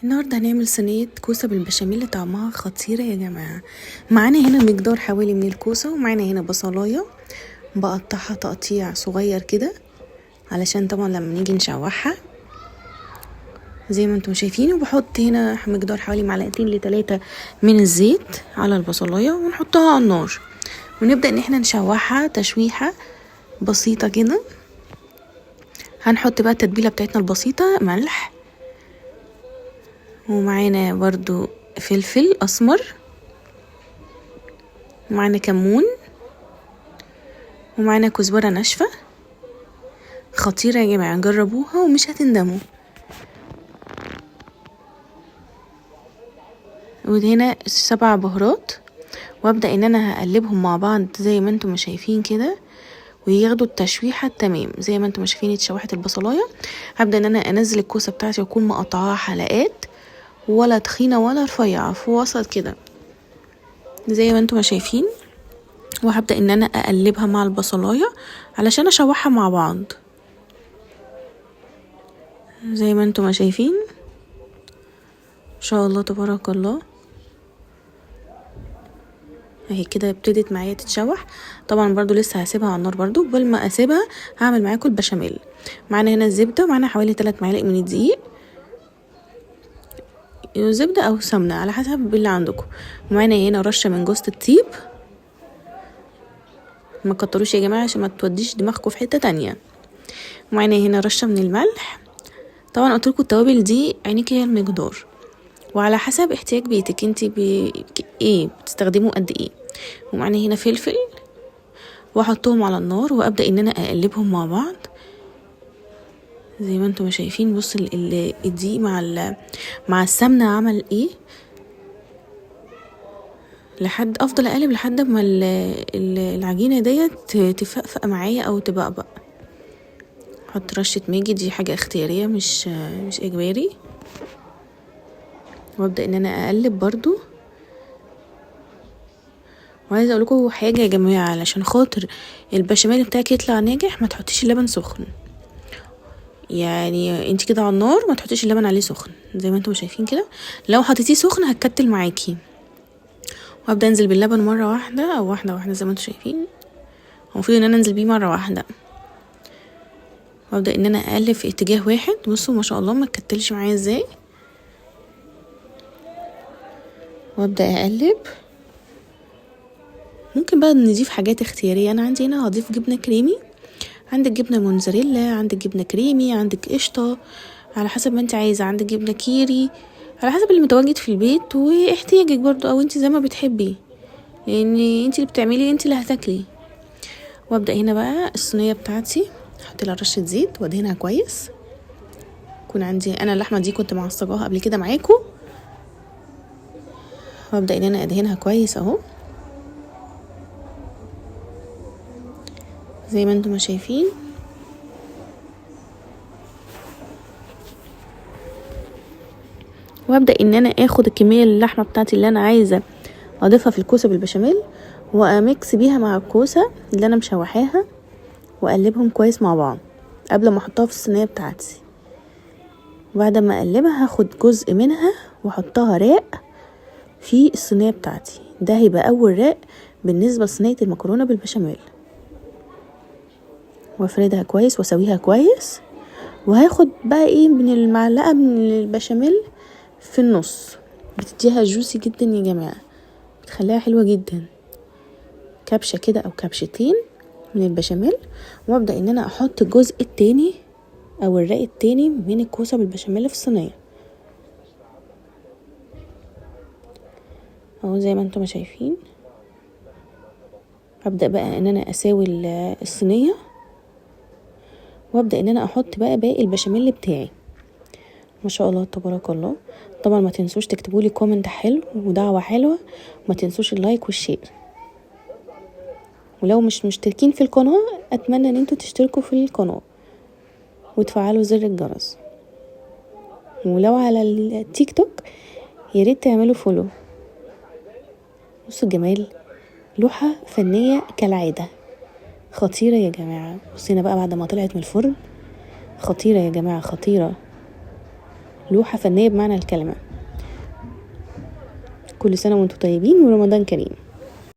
النهارده هنعمل صينية كوسة بالبشاميل طعمها خطيرة يا جماعة. معانا هنا مقدار حوالي من الكوسة، ومعانا هنا بصلاية بقطعها تقطيع صغير كده علشان طبعا لما نيجي نشوحها زي ما انتم شايفين. وبحط هنا مقدار حوالي 2 ل3 من الزيت على البصلاية ونحطها على النار، ونبدأ ان احنا نشوحها تشويحة بسيطة كده. هنحط بقى التتبيلة بتاعتنا البسيطة، ملح، ومعانا برضو فلفل اسمر، ومعانا كمون، ومعانا كزبرة ناشفة. خطيرة يا جماعة، جربوها ومش هتندموا. وهنا 7 بهارات، وابدأ ان انا هقلبهم مع بعض زي ما انتم شايفين كده، وياخدوا التشويحة التمام زي ما انتم شايفين. اتشوحت البصلاية، هبدأ ان انا انزل الكوسة بتاعتي واكون مقطعاها حلقات، ولا تخينة ولا رفيعة، في وسط كده زي ما انتم شايفين. وهبدأ ان انا اقلبها مع البصلاية علشان اشوحها مع بعض زي ما انتم شايفين. ان شاء الله تبارك الله اهي كده ابتدت معايا تتشوح. طبعا برضو لسه هسيبها على النار، برضو قبل ما اسيبها هعمل معاكم البشاميل. معانا هنا الزبده، معانا حوالي 3 معالق من الدقيق، زبده او سمنه على حسب اللي عندكم. ومعانا هنا رشه من جوز الطيب، ما تكتروش يا جماعه عشان ما توديش دماغكم في حته تانية. ومعانا هنا رشه من الملح. طبعا قلت لكم التوابل دي عينيك هي المقدار، وعلى حسب احتياج بيتك انت ايه بتستخدموا قد ايه. ومعانا هنا فلفل، واحطهم على النار وابدا ان انا اقلبهم مع بعض زي ما انتم شايفين. بص الدقيق مع السمنه عمل ايه، لحد افضل اقلب لحد ما العجينه ديت تفقفق معايا او تبقبق. احط رشه ماجي، دي حاجه اختياريه مش اجباري. وابدا ان انا اقلب برضو. وعايزه اقول لكم حاجه يا جماعه، علشان خاطر البشاميل بتاعك يطلع ناجح ما تحطيش اللبن سخن. يعني انت كده على النار ما تحطيش اللبن عليه سخن زي ما انتم شايفين كده، لو حطيتيه سخن هتكتل معاكي. وابدا انزل باللبن مره واحده او واحده زي ما انتم شايفين. المفروض ان انا انزل بيه مره واحده، وابدا ان انا اقلب في اتجاه واحد. بصوا ما شاء الله ما تكتلش معايا ازاي. وابدا اقلب. ممكن بقى نضيف حاجات اختياريه، انا عندي هنا هضيف جبنه كريمي، عندك جبنه موتزاريلا، عندك جبنه كريمي، عندك قشطه، على حسب ما انت عايزه. عندك جبنه كيري، على حسب اللي متواجد في البيت واحتياجك برضو، او انت زي ما بتحبي، لان انت اللي بتعملي انت اللي هتاكلي. وابدا هنا بقى الصينيه بتاعتي احط لها رشه زيت وادهنها كويس. يكون عندي انا اللحمه دي كنت معصجاها قبل كده معاكم، وابدا ان انا ادهنها كويس اهو زي ما انتم شايفين. وابدا ان انا اخد الكميه اللحمه بتاعتي اللي انا عايزه اضيفها في الكوسه بالبشاميل، واميكس بيها مع الكوسه اللي انا مشوحاها، واقلبهم كويس مع بعض قبل ما احطها في الصينيه بتاعتي. وبعد ما اقلبها هاخد جزء منها واحطها راق في الصينيه بتاعتي. ده هيبقى اول راق بالنسبه لصينيه المكرونه بالبشاميل. وافردها كويس واسويها كويس، وهاخد بقى ايه من المعلقه من البشاميل في النص، بتديها جوسي جدا يا جماعه، بتخليها حلوه جدا. كبشه كده او كبشتين من البشاميل، وابدا ان انا احط الجزء التاني او الرق التاني من الكوسه بالبشاميل في الصينيه اهو زي ما انتم شايفين. ابدا بقى ان انا اساوي الصينيه، وابدا ان انا احط بقى باقي البشاميل بتاعي. ما شاء الله تبارك الله. طبعا ما تنسوش تكتبوا لي كومنت حلو ودعوه حلوه، وما تنسوش اللايك والشير. ولو مش مشتركين في القناه اتمنى ان انتوا تشتركوا في القناه وتفعلوا زر الجرس. ولو على التيك توك ياريت تعملوا فولو. بصوا الجمال، لوحة فنية كالعادة، خطيرة يا جماعة. بصينا بقى بعد ما طلعت من الفرن، خطيرة يا جماعة خطيرة. لوحة فنية بمعنى الكلمة. كل سنة وانتم طيبين ورمضان كريم.